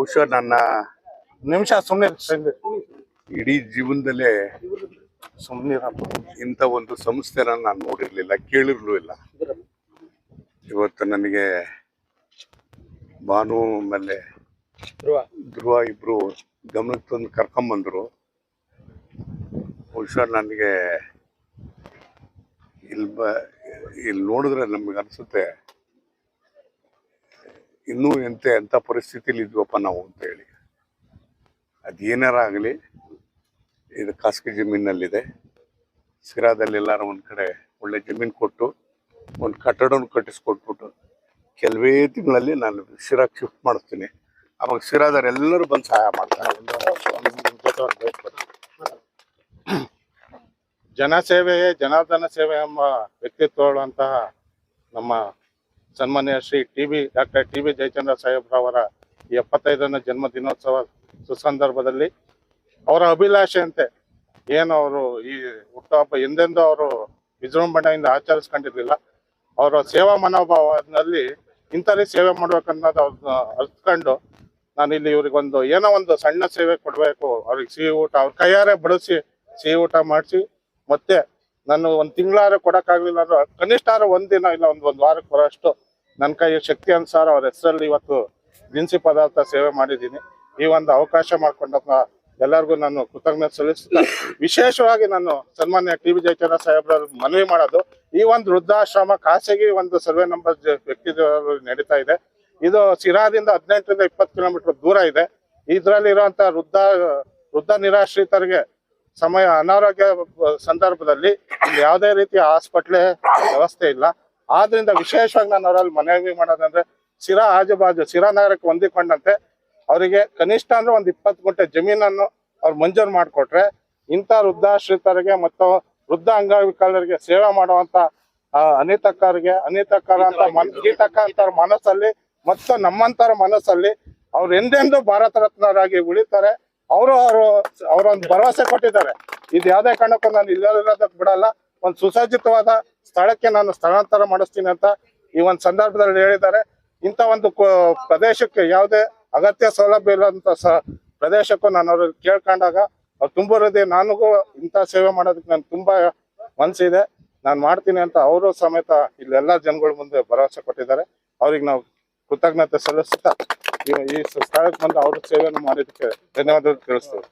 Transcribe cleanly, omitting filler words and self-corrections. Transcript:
ಬಹುಶಃ ನನ್ನ ನಿಮಿಷ ಸುಮ್ಮನೆ ಇಡೀ ಜೀವನದಲ್ಲೇ ಸುಮ್ಮನೆ ಇಂಥ ಒಂದು ಸಂಸ್ಥೆನ ನಾನು ನೋಡಿರ್ಲಿಲ್ಲ, ಕೇಳಿರ್ಲೂ ಇಲ್ಲ. ಇವತ್ತು ನನಗೆ ಭಾನು ಆಮೇಲೆ ಧ್ರುವ ಇಬ್ರು ಗಮನಕ್ಕೆ ತಂದು ಕರ್ಕೊಂಬಂದ್ರು. ಬಹುಶಃ ನನಗೆ ಇಲ್ಲಿ ನೋಡಿದ್ರೆ ನಮಗೆ ಅನಿಸುತ್ತೆ ಇನ್ನೂ ಎಂಥ ಪರಿಸ್ಥಿತಿಲಿ ಇದ್ವಪ್ಪ ನಾವು ಅಂತ ಹೇಳಿ. ಅದೇನಾರ ಆಗಲಿ, ಇದು ಖಾಸಗಿ ಜಮೀನಲ್ಲಿದೆ. ಸಿರಾದಲ್ಲಿ ಎಲ್ಲಾರು ಒಂದು ಕಡೆ ಒಳ್ಳೆ ಜಮೀನು ಕೊಟ್ಟು ಒಂದು ಕಟ್ಟಡವನ್ನು ಕಟ್ಟಿಸ್ಕೊಟ್ಬಿಟ್ಟು ಕೆಲವೇ ತಿಂಗಳಲ್ಲಿ ನಾನು ಸಿರಾಗೆ ಶಿಫ್ಟ್ ಮಾಡಿಸ್ತೀನಿ. ಅವಾಗ ಸಿರಾದವರೆಲ್ಲರೂ ಬಂದು ಸಹಾಯ ಮಾಡ್ತಾರೆ. ಜನಸೇವೆಯೇ ಜನಾರ್ದನ ಸೇವೆ ಎಂಬ ವ್ಯಕ್ತಿತ್ವಗಳಂತಹ ನಮ್ಮ ಸನ್ಮಾನ್ಯ ಶ್ರೀ ಡಾಕ್ಟರ್ ಟಿ.ಬಿ. ಜಯಚಂದ್ರ ಸಾಹೇಬ್ರವರ 75ನೇ ಜನ್ಮ ದಿನೋತ್ಸವ ಸುಸಂದರ್ಭದಲ್ಲಿ ಅವರ ಅಭಿಲಾಷೆಯಂತೆ ಏನು ಅವರು ಈ ಹುಟ್ಟುಹಬ್ಬ ಎಂದೆಂದೂ ಅವರು ವಿಜೃಂಭಣೆಯಿಂದ ಆಚರಿಸ್ಕೊಂಡಿರ್ಲಿಲ್ಲ. ಅವರ ಸೇವಾ ಮನೋಭಾವದಲ್ಲಿ ಇಂಥಲ್ಲಿ ಸೇವೆ ಮಾಡ್ಬೇಕನ್ನೋದು ಅವ್ರನ್ನ ಅರ್ತ್ಕೊಂಡು ನಾನು ಇಲ್ಲಿ ಇವ್ರಿಗೊಂದು ಏನೋ ಒಂದು ಸಣ್ಣ ಸೇವೆ ಕೊಡಬೇಕು, ಅವ್ರಿಗೆ ಸಿಹಿ ಊಟ ಅವ್ರ ಕೈಯಾರೆ ಬಡಿಸಿ ಸಿಹಿ ಊಟ ಮಾಡಿಸಿ, ಮತ್ತೆ ನಾನು ಒಂದು ತಿಂಗಳಾರು ಕೊಡೋಕ್ಕಾಗಲಿಲ್ಲ ಅಂದ್ರೆ ಕನಿಷ್ಠ ಒಂದಿನ ಇಲ್ಲ ಒಂದು ವಾರಕ್ಕೆ ಬರೋಷ್ಟು ನನ್ನ ಕೈ ಶಕ್ತಿ ಅನುಸಾರ ಅವ್ರ ಹೆಸರಲ್ಲಿ ಇವತ್ತು ದಿನಸಿ ಪದಾರ್ಥ ಸೇವೆ ಮಾಡಿದ್ದೀನಿ. ಈ ಒಂದು ಅವಕಾಶ ಮಾಡ್ಕೊಂಡಪ್ಪ ಎಲ್ಲರಿಗೂ ನಾನು ಕೃತಜ್ಞತೆ ಸಲ್ಲಿಸ್ತಾ, ವಿಶೇಷವಾಗಿ ನಾನು ಸನ್ಮಾನ್ಯ ಟಿ.ಬಿ. ಜಯಚಂದ್ರ ಸಾಹೇಬ್ರ ಮನವಿ ಮಾಡೋದು, ಈ ಒಂದು ವೃದ್ಧಾಶ್ರಮ ಖಾಸಗಿ ಒಂದು ಸರ್ವೆ ನಂಬರ್ ವ್ಯಕ್ತಿ ನಡೀತಾ ಇದೆ. ಇದು ಸಿರಾದಿಂದ 18ರಿಂದ 20 ಕಿಲೋಮೀಟರ್ ದೂರ ಇದೆ. ಇದರಲ್ಲಿ ಇರುವಂತ ವೃದ್ಧ ನಿರಾಶ್ರಿತರಿಗೆ ಅನಾರೋಗ್ಯ ಸಂದರ್ಭದಲ್ಲಿ ಯಾವುದೇ ರೀತಿಯ ಆಸ್ಪತ್ರೆ ವ್ಯವಸ್ಥೆ ಇಲ್ಲ. ಆದ್ರಿಂದ ವಿಶೇಷವಾಗಿ ನಾನು ಅವರಲ್ಲಿ ಮನವಿ ಮಾಡೋದಂದ್ರೆ ಸಿರಾ ಆಜುಬಾಜು ಸಿರಾ ನಗರಕ್ಕೆ ಹೊಂದಿಕೊಂಡಂತೆ ಅವರಿಗೆ ಕನಿಷ್ಠ ಅಂದ್ರೆ ಒಂದು 20 ಗುಂಟೆ ಜಮೀನನ್ನು ಅವ್ರು ಮಂಜೂರು ಮಾಡಿಕೊಟ್ರೆ ಇಂಥ ವೃದ್ಧಾಶ್ರಿತರಿಗೆ ಮತ್ತು ವೃದ್ಧ ಅಂಗವಿಕಲರಿಗೆ ಸೇವೆ ಮಾಡುವಂತ ಅನಿತಕ್ಕರ ಅಂತ ಮನಸ್ಸಲ್ಲಿ ಮತ್ತು ನಮ್ಮಂತರ ಮನಸ್ಸಲ್ಲಿ ಅವ್ರು ಎಂದೆಂದು ಭಾರತ ರತ್ನರಾಗಿ ಉಳಿತಾರೆ. ಅವರೊಂದು ಭರವಸೆ ಕೊಟ್ಟಿದ್ದಾರೆ. ಇದು ಯಾವುದೇ ಕಾರಣಕ್ಕೂ ನಾನು ಇಲ್ಲದಕ್ಕೆ ಬಿಡಲ್ಲ, ಒಂದು ಸುಸಜ್ಜಿತವಾದ ಸ್ಥಳಕ್ಕೆ ನಾನು ಸ್ಥಳಾಂತರ ಮಾಡಿಸ್ತೀನಿ ಅಂತ ಈ ಒಂದು ಸಂದರ್ಭದಲ್ಲಿ ಹೇಳಿದ್ದಾರೆ. ಇಂಥ ಒಂದು ಪ್ರದೇಶಕ್ಕೆ ಯಾವುದೇ ಅಗತ್ಯ ಸೌಲಭ್ಯ ಇಲ್ಲಂತ ಪ್ರದೇಶಕ್ಕೂ ನಾನು ಅವ್ರಿಗೆ ಕೇಳ್ಕೊಂಡಾಗ ಅವ್ರು ತುಂಬ ಹೃದಯ, ನನಗೂ ಇಂಥ ಸೇವೆ ಮಾಡೋದಕ್ಕೆ ನನ್ಗೆ ತುಂಬಾ ಮನಸ್ಸಿದೆ, ನಾನು ಮಾಡ್ತೀನಿ ಅಂತ ಅವರು ಸಮೇತ ಇಲ್ಲೆಲ್ಲ ಜನಗಳ ಮುಂದೆ ಭರವಸೆ ಕೊಟ್ಟಿದ್ದಾರೆ. ಅವ್ರಿಗೆ ನಾವು ಕೃತಜ್ಞತೆ ಸಲ್ಲಿಸ್ತಾ ಈ ಸ್ಥಳಕ್ಕೆ ಬಂದು ಅವ್ರ ಸೇವೆಯನ್ನು ಮಾಡಿದ್ದಕ್ಕೆ ಧನ್ಯವಾದಗಳು ತಿಳಿಸ್ತೇವೆ.